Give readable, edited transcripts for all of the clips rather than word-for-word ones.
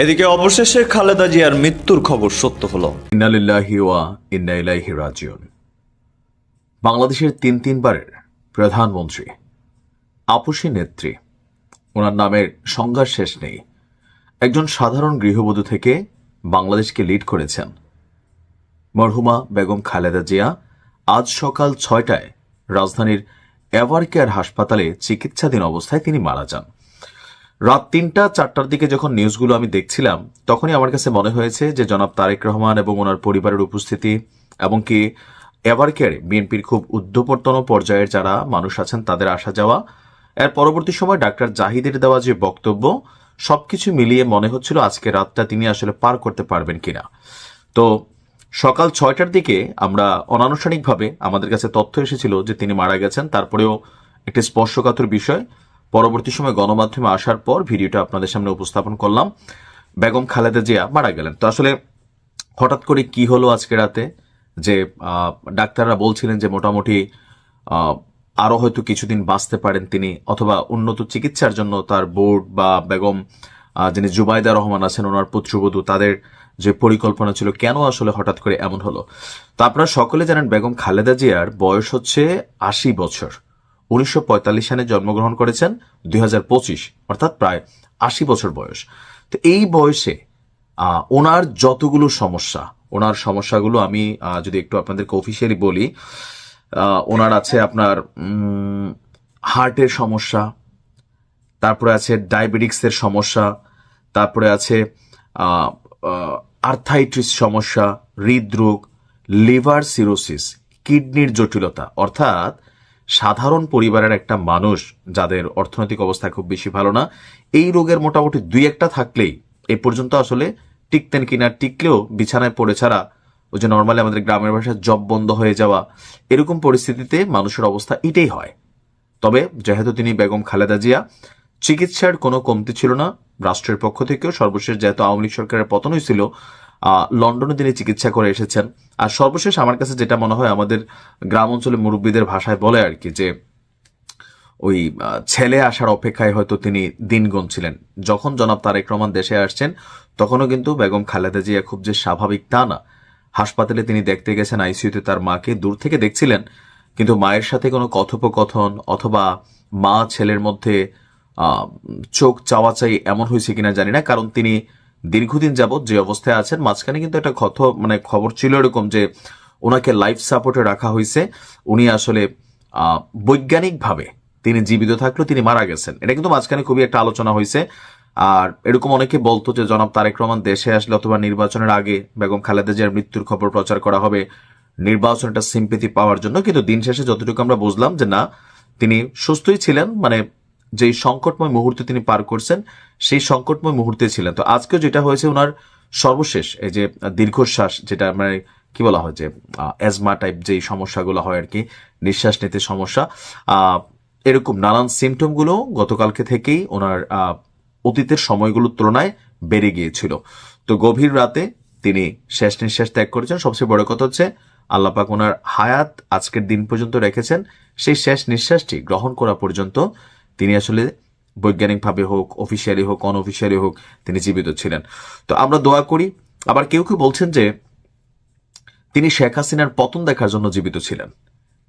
এদিকে অবশেষে খালেদা জিয়ার মৃত্যুর খবর সত্য হলো। ইন্না লিল্লাহি ওয়া ইন্না ইলাইহি রাজিউন। বাংলাদেশের তিনবারের প্রধানমন্ত্রী, আপসী নেত্রী, ওনার নামের সংজ্ঞার শেষ নেই, একজন সাধারণ গৃহবধূ থেকে বাংলাদেশকে লিড করেছেন মরহুমা বেগম খালেদা জিয়া আজ সকাল 6টায় রাজধানীর এভারকেয়ার হাসপাতালে চিকিৎসাধীন অবস্থায় তিনি মারা যান। রাত 3টা-4টার দিকে যখন নিউজগুলো আমি দেখছিলাম, তখনই আমার কাছে মনে হয়েছে যে জনাব তারেক রহমান এবং ওনার পরিবারের উপস্থিতি, এমনকি এভারকেয়ারে বিএনপির খুব ঊর্ধ্বতন পর্যায়ের যারা মানুষ আছেন তাদের আসা যাওয়া, এর পরবর্তী সময় ডাক্তার জাহিদের দেওয়া যে বক্তব্য, সবকিছু মিলিয়ে মনে হচ্ছিল আজকে রাতটা তিনি আসলে পার করতে পারবেন কিনা। তো সকাল 6টার দিকে আমরা অনানুষ্ঠানিকভাবে আমাদের কাছে তথ্য এসেছিল যে তিনি মারা গেছেন। তারপরেও একটি স্পর্শকাতর বিষয়, পরবর্তী সময় গণমাধ্যমে আসার পর ভিডিওটা আপনাদের সামনে উপস্থাপন করলাম। বেগম খালেদা জিয়া মারা গেলেন। তো আসলে হঠাৎ করে কি হলো আজকে রাতে, যে ডাক্তাররা বলছিলেন যে মোটামুটি আরো হয়তো কিছুদিন বাঁচতে পারেন তিনি, অথবা উন্নত চিকিৎসার জন্য তার বোর্ড বা বেগম যিনি জুবাইদা রহমান আছেন ওনার পুত্রবধূ, তাদের যে পরিকল্পনা ছিল, কেন আসলে হঠাৎ করে এমন হলো। তো আপনারা সকলে জানেন বেগম খালেদা জিয়ার বয়স হচ্ছে 80 বছর। 1945 সালে জন্মগ্রহণ করেছেন, 2025 অর্থাৎ প্রায় 80 বছর বয়স। তো এই বয়সে ওনার যতগুলো সমস্যা, ওনার সমস্যাগুলো আমি যদি একটু আপনাদেরকে অফিসিয়ালি বলি, ওনার আছে আপনার হার্টের সমস্যা, তারপরে আছে ডায়াবেটিক্সের সমস্যা, তারপরে আছে আর্থাইটিস সমস্যা, হৃদরোগ, লিভার সিরোসিস, কিডনির জটিলতা। অর্থাৎ সাধারণ পরিবারের একটা মানুষ যাদের অর্থনৈতিক অবস্থা খুব বেশি ভালো না, এই রোগের মোটামুটি 2-1টা থাকলেই এ পর্যন্ত আসলে টিকতেন কিনা, টিকলেও বিছানায় পড়ে ছাড়া, ওই যে নর্মালি আমাদের গ্রামের ভাষায় জব বন্ধ হয়ে যাওয়া, এরকম পরিস্থিতিতে মানুষের অবস্থা এটাই হয়। তবে যেহেতু তিনি বেগম খালেদা জিয়া, চিকিৎসার কোনো কমতি ছিল না রাষ্ট্রের পক্ষ থেকেও। সর্বশেষ যেহেতু আওয়ামী লীগ সরকারের পতন হয়েছিল, লন্ডনে তিনি চিকিৎসা করে এসেছেন। আর সর্বশেষ আমার কাছে যেটা মনে হয়, আমাদের গ্রাম অঞ্চলে মুরব্বীদের ভাষায় বলে আর কি, যে ওই ছেলে আসার অপেক্ষায় হয়তো তিনি দিন গুনছিলেন। যখন জনাব তারেক রহমান দেশে আসছেন, তখনও কিন্তু বেগম খালেদা জিয়া খুব যে স্বাভাবিক তা না। হাসপাতালে তিনি দেখতে গেছেন আইসিইউতে তার মাকে, দূর থেকে দেখছিলেন, কিন্তু মায়ের সাথে কোনো কথোপকথন অথবা মা ছেলের মধ্যে চোখ চাওয়াচাই এমন হয়েছে কিনা জানি না, কারণ তিনি দীর্ঘদিন যাবৎ যে অবস্থায় আছেন, মাঝখানে কিন্তু একটা খবর ছিল এরকম যে ওনাকে লাইফ সাপোর্টে রাখা হয়েছে, উনি আসলে বৈজ্ঞানিকভাবে তিনি জীবিত থাকলেও তিনি মারা গেছেন। এটা কিন্তু মাঝখানে খুবই একটা আলোচনা হয়েছে। আর এরকম অনেকে বলতো যে জনাব তারেক রহমান দেশে আসলে অথবা নির্বাচনের আগে বেগম খালেদা জিয়ার মৃত্যুর খবর প্রচার করা হবে নির্বাচনটা সিম্পেথি পাওয়ার জন্য। কিন্তু দিন শেষে যতটুকু আমরা বুঝলাম যে না, তিনি সুস্থই ছিলেন, মানে যেই সংকটময় মুহূর্তে তিনি পার করছেন সেই সংকটময় মুহূর্তে ছিলেন। তো আজকেও যেটা হয়েছে, ওনার সর্বশেষ এই যে দীর্ঘশ্বাস, যেটা মানে কি বলা হয় যে অ্যাজমা টাইপ যেই সমস্যাগুলো হয় আর কি, নিঃশ্বাস নিতে সমস্যা, এরকম নানান সিমটমগুলো গতকালকে থেকেই ওনার অতীতের সময়গুলোর তুলনায় বেড়ে গিয়েছিল। তো গভীর রাতে তিনি শেষ নিঃশ্বাস ত্যাগ করেছেন। সবচেয়ে বড় কথা হচ্ছে আল্লাহ পাক ওনার হায়াত আজকের দিন পর্যন্ত রেখেছেন। সেই শেষ নিঃশ্বাসটি গ্রহণ করা পর্যন্ত তিনি আসলে বৈজ্ঞানিকভাবে হোক, অফিসিয়ালি হোক, অনঅফিসিয়ালি হোক, তিনি জীবিত ছিলেন। তো আমরা দোয়া করি। আবার কেউ কেউ বলছেন যে তিনি শেখ হাসিনার পতন দেখার জন্য জীবিত ছিলেন,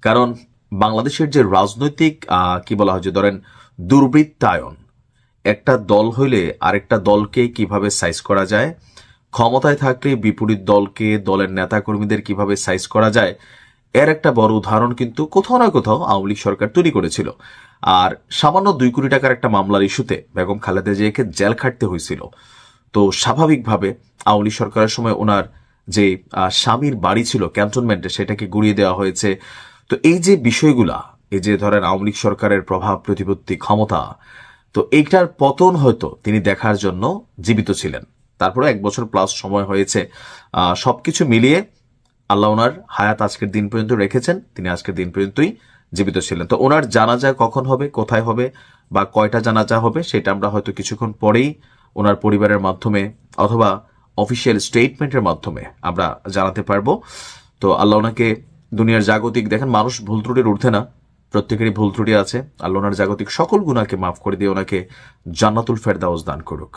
কারণ বাংলাদেশের যে রাজনৈতিক কি বলা হয় যে ধরেন দুর্বৃত্তায়ন, একটা দল হইলে আরেকটা দলকে কিভাবে সাইজ করা যায়, ক্ষমতায় থাকলে বিপরীত দলকে, দলের নেতাকর্মীদের কিভাবে সাইজ করা যায়, এর একটা বড় উদাহরণ কিন্তু কোথাও না কোথাও আওয়ামী লীগ সরকার তৈরি করেছিল। আর সামান্য 2 কোটি টাকার একটা মামলার ইস্যুতে বেগম খালেদা জিয়াকে জেল খাটতে হয়েছিল। তো স্বাভাবিকভাবে আওয়ামী লীগ সরকারের সময় ওনার যে স্বামীর বাড়ি ছিল ক্যান্টনমেন্টে, সেটাকে গুড়িয়ে দেওয়া হয়েছে। তো এই যে বিষয়গুলা, এই যে ধরেন আওয়ামী লীগ সরকারের প্রভাব প্রতিপত্তি ক্ষমতা, তো এইটার পতন হয়তো তিনি দেখার জন্য জীবিত ছিলেন। তারপরে 1 বছর প্লাস সময় হয়েছে। সবকিছু মিলিয়ে আল্লাহ ওনার হায়াত আজকের দিন পর্যন্ত রেখেছেন, তিনি আজকের দিন পর্যন্তই জীবিত ছিলেন। তো ওনার জানাজা কখন হবে, কোথায় হবে, বা কয়টা জানাজা হবে, সেটা আমরা হয়তো কিছুক্ষণ পরেই ওনার পরিবারের মাধ্যমে অথবা অফিসিয়াল স্টেটমেন্টের মাধ্যমে আমরা জানাতে পারবো। তো আল্লাহ ওনাকে দুনিয়ার জাগতিক, দেখেন মানুষ ভুল ত্রুটির ঊর্ধ্বে না, প্রত্যেকেরই ভুল ত্রুটি আছে। আল্লাহ ওনার জাগতিক সকল গুনাহকে মাফ করে দিয়ে ওনাকে জান্নাতুল ফেরদাউস দান করুক।